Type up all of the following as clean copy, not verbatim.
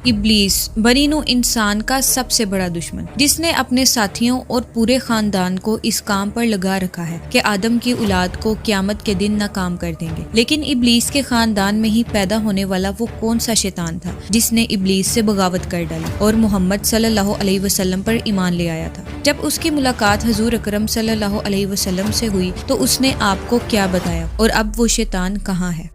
ابلیس بنی نوع انسان کا سب سے بڑا دشمن، جس نے اپنے ساتھیوں اور پورے خاندان کو اس کام پر لگا رکھا ہے کہ آدم کی اولاد کو قیامت کے دن ناکام کر دیں گے۔ لیکن ابلیس کے خاندان میں ہی پیدا ہونے والا وہ کون سا شیطان تھا جس نے ابلیس سے بغاوت کر ڈالی اور محمد صلی اللہ علیہ وسلم پر ایمان لے آیا تھا؟ جب اس کی ملاقات حضور اکرم صلی اللہ علیہ وسلم سے ہوئی تو اس نے آپ کو کیا بتایا اور اب وہ شیطان کہاں ہے؟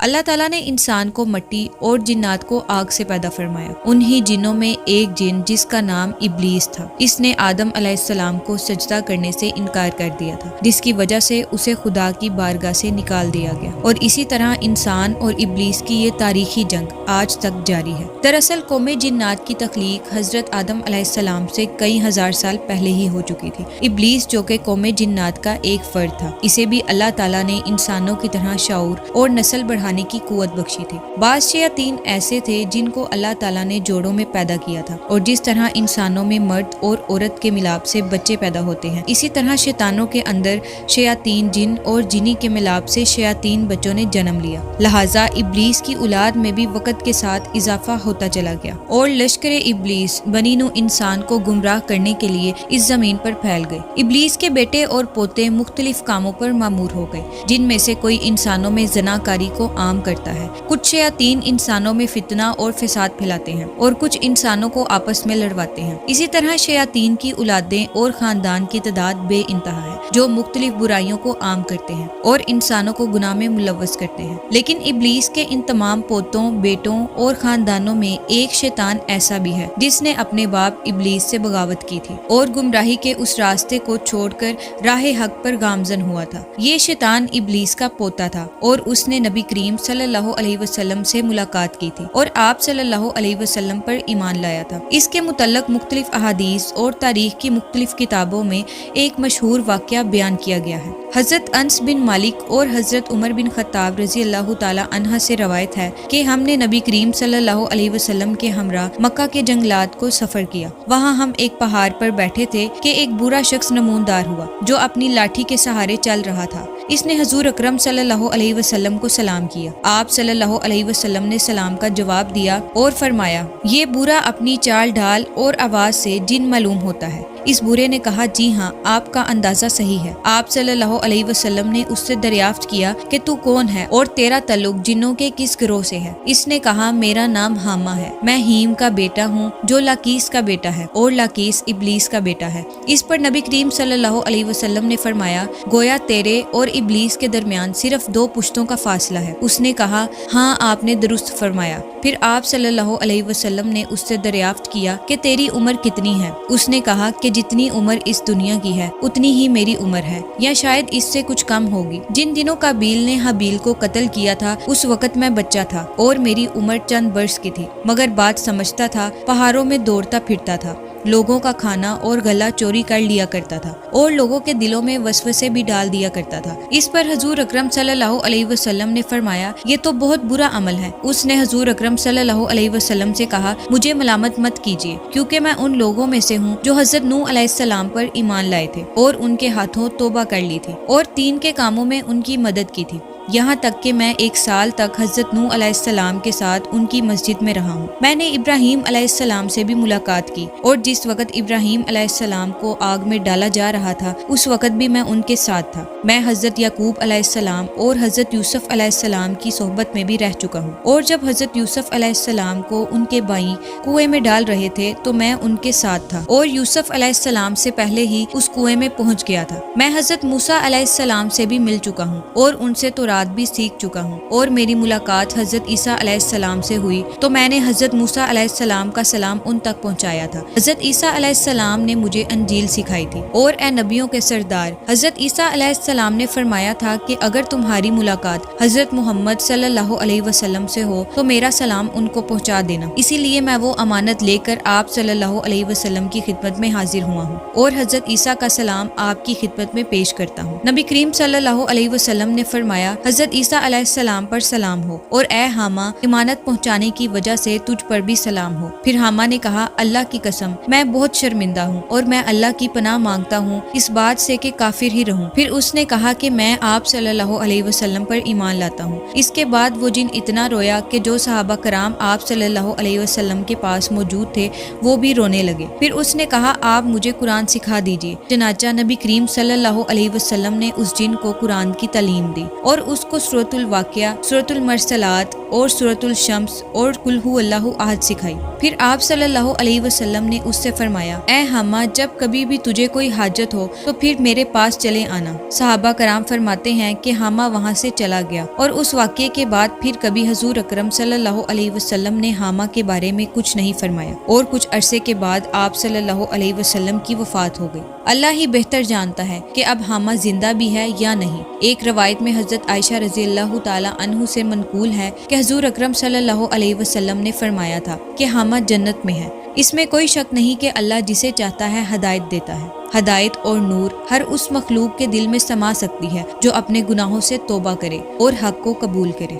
اللہ تعالیٰ نے انسان کو مٹی اور جنات کو آگ سے پیدا فرمایا۔ انہی جنوں میں ایک جن جس کا نام ابلیس تھا، اس نے آدم علیہ السلام کو سجدہ کرنے سے انکار کر دیا تھا، جس کی وجہ سے اسے خدا کی بارگاہ سے نکال دیا گیا، اور اسی طرح انسان اور ابلیس کی یہ تاریخی جنگ آج تک جاری ہے۔ دراصل قوم جنات کی تخلیق حضرت آدم علیہ السلام سے کئی ہزار سال پہلے ہی ہو چکی تھی۔ ابلیس جو کہ قوم جنات کا ایک فرد تھا، اسے بھی اللہ تعالیٰ نے انسانوں کی طرح شعور اور نسل بڑھانے کی قوت بخشی تھی۔ بعض شیاطین ایسے تھے جن کو اللہ تعالیٰ نے جوڑوں میں پیدا کیا تھا، اور جس طرح انسانوں میں مرد اور عورت کے ملاپ سے بچے پیدا ہوتے ہیں، اسی طرح شیطانوں کے اندر شیاطین جن اور جنی کے ملاپ سے شیاطین بچوں نے جنم لیا۔ لہٰذا ابلیس کی اولاد میں بھی وقت کے ساتھ اضافہ ہوتا چلا گیا، اور لشکر ابلیس بنی نوع انسان کو گمراہ کرنے کے لیے اس زمین پر پھیل گئے۔ ابلیس کے بیٹے اور پوتے مختلف کاموں پر مامور ہو گئے، جن میں سے کوئی انسانوں میں زناکاری کو عام کرتا ہے، کچھ شیاطین انسانوں میں فتنہ اور فساد پھیلاتے ہیں، اور کچھ انسانوں کو آپس میں لڑواتے ہیں۔ اسی طرح شیاطین کی اولادیں اور خاندان کی تعداد بے انتہا ہے، جو مختلف برائیوں کو عام کرتے ہیں اور انسانوں کو گناہ میں ملوث کرتے ہیں۔ لیکن ابلیس کے ان تمام پوتوں، بیٹوں اور خاندانوں میں ایک شیطان ایسا بھی ہے جس نے اپنے باپ ابلیس سے بغاوت کی تھی اور گمراہی کے اس راستے کو چھوڑ کر راہ حق پر گامزن ہوا تھا۔ یہ شیطان ابلیس کا پوتا تھا، اور اس نے نبی کریم صلی اللہ علیہ وسلم سے ملاقات کی تھی اور آپ صلی اللہ علیہ وسلم پر ایمان لایا تھا۔ اس کے متعلق مختلف احادیث اور تاریخ کی مختلف کتابوں میں ایک مشہور واقعہ بیان کیا گیا ہے۔ حضرت انس بن مالک اور حضرت عمر بن خطاب رضی اللہ تعالی عنہ سے روایت ہے کہ ہم نے نبی کریم صلی اللہ علیہ وسلم کے ہمراہ مکہ کے جنگلات کو سفر کیا۔ وہاں ہم ایک پہاڑ پر بیٹھے تھے کہ ایک برا شخص نمودار ہوا جو اپنی لاٹھی کے سہارے چل رہا تھا۔ اس نے حضور اکرم صلی اللہ علیہ وسلم کو سلام کیا۔ آپ صلی اللہ علیہ وسلم نے سلام کا جواب دیا اور فرمایا، یہ برا اپنی چال ڈھال اور آواز سے جن معلوم ہوتا ہے۔ اس برے نے کہا، جی ہاں، آپ کا اندازہ صحیح ہے۔ آپ صلی اللہ علیہ وسلم نے اس سے دریافت کیا کہ تو کون ہے اور تیرا تعلق جنوں کے کس گروہ سے ہے؟ اس نے کہا، میرا نام حامہ ہے، میں ہیم کا بیٹا ہوں جو لاکیس کا بیٹا ہے، اور لاکیس ابلیس کا بیٹا ہے۔ اس پر نبی کریم صلی اللہ علیہ وسلم نے فرمایا، گویا تیرے اور ابلیس کے درمیان صرف 2 پشتوں کا فاصلہ ہے۔ اس نے کہا، ہاں آپ نے درست فرمایا۔ پھر آپ صلی اللہ علیہ وسلم نے اس سے دریافت کیا کہ تیری عمر کتنی ہے؟ اس نے کہا کہ جتنی عمر اس دنیا کی ہے اتنی ہی میری عمر ہے، یا شاید اس سے کچھ کم ہوگی۔ جن دنوں قابیل نے حابیل کو قتل کیا تھا اس وقت میں بچہ تھا اور میری عمر چند برس کی تھی، مگر بات سمجھتا تھا، پہاڑوں میں دوڑتا پھرتا تھا، لوگوں کا کھانا اور غلہ چوری کر لیا کرتا تھا، اور لوگوں کے دلوں میں وسوسے بھی ڈال دیا کرتا تھا۔ اس پر حضور اکرم صلی اللہ علیہ وسلم نے فرمایا، یہ تو بہت برا عمل ہے۔ اس نے حضور اکرم صلی اللہ علیہ وسلم سے کہا، مجھے ملامت مت کیجیے، کیونکہ میں ان لوگوں میں سے ہوں جو حضرت نوح علیہ السلام پر ایمان لائے تھے اور ان کے ہاتھوں توبہ کر لی تھی اور 3 کے کاموں میں ان کی مدد کی تھی، یہاں تک کہ میں 1 سال تک حضرت نوح علیہ السلام کے ساتھ ان کی مسجد میں رہا ہوں۔ میں نے ابراہیم علیہ السلام سے بھی ملاقات کی، اور جس وقت ابراہیم علیہ السلام کو آگ میں ڈالا جا رہا تھا اس وقت بھی میں ان کے ساتھ تھا۔ میں حضرت یعقوب علیہ السلام اور حضرت یوسف علیہ السلام کی صحبت میں بھی رہ چکا ہوں، اور جب حضرت یوسف علیہ السلام کو ان کے بھائی کنویں میں ڈال رہے تھے تو میں ان کے ساتھ تھا، اور یوسف علیہ السلام سے پہلے ہی اس کنویں میں پہنچ گیا تھا۔ میں حضرت موسیٰ علیہ السلام سے بھی مل چکا ہوں، اور ان سے تورات بھی سیکھ چکا ہوں، اور میری ملاقات حضرت عیسیٰ علیہ السلام سے ہوئی تو میں نے حضرت موسیٰ علیہ السلام کا سلام ان تک پہنچایا تھا۔ حضرت عیسیٰ علیہ السلام نے مجھے انجیل سکھائی تھی، اور اے نبیوں کے سردار، حضرت عیسیٰ علیہ السلام نے فرمایا تھا کہ اگر تمہاری ملاقات حضرت محمد صلی اللہ علیہ وسلم سے ہو تو میرا سلام ان کو پہنچا دینا۔ اسی لیے میں وہ امانت لے کر آپ صلی اللہ علیہ وسلم کی خدمت میں حاضر ہوا ہوں، اور حضرت عیسیٰ کا سلام آپ کی خدمت میں پیش کرتا ہوں۔ نبی کریم صلی اللہ علیہ وسلم نے فرمایا، حضرت عیسیٰ علیہ السلام پر سلام ہو، اور اے حامہ امانت پہنچانے کی وجہ سے تجھ پر بھی سلام ہو۔ پھر حامہ نے کہا اللہ کی قسم میں بہت شرمندہ ہوں اور میں اللہ کی پناہ مانگتا ہوں اس بات سے کہ کافر ہی رہوں۔ پھر اس نے کہا کہ میں آپ صلی اللہ علیہ وسلم پر ایمان لاتا ہوں۔ اس کے بعد وہ جن اتنا رویا کہ جو صحابہ کرام آپ صلی اللہ علیہ وسلم کے پاس موجود تھے وہ بھی رونے لگے۔ پھر اس نے کہا آپ مجھے قرآن سکھا دیجیے۔ چنانچہ نبی کریم صلی اللہ علیہ وسلم نے اس جن کو قرآن کی تعلیم دی اور اس کو سورۃ الواقعہ، سورۃ المرسلات اور سورۃ الشمس اور قل ھو اللہ احد سکھائی۔ پھر آپ صلی اللہ علیہ وسلم نے اس سے فرمایا اے حامہ جب کبھی بھی تجھے کوئی حاجت ہو تو پھر میرے پاس چلے آنا۔ صحابہ کرام فرماتے ہیں کہ حامہ وہاں سے چلا گیا اور اس واقعے کے بعد پھر کبھی حضور اکرم صلی اللہ علیہ وسلم نے حامہ کے بارے میں کچھ نہیں فرمایا، اور کچھ عرصے کے بعد آپ صلی اللہ علیہ وسلم کی وفات ہو گئی۔ اللہ ہی بہتر جانتا ہے کہ اب حامہ زندہ بھی ہے یا نہیں۔ ایک روایت میں حضرت عائشہ رضی اللہ تعالی عنہ سے منقول ہے کہ حضور اکرم صلی اللہ علیہ وسلم نے فرمایا تھا کہ حامہ جنت میں ہے۔ اس میں کوئی شک نہیں کہ اللہ جسے چاہتا ہے ہدایت دیتا ہے۔ ہدایت اور نور ہر اس مخلوق کے دل میں سما سکتی ہے جو اپنے گناہوں سے توبہ کرے اور حق کو قبول کرے۔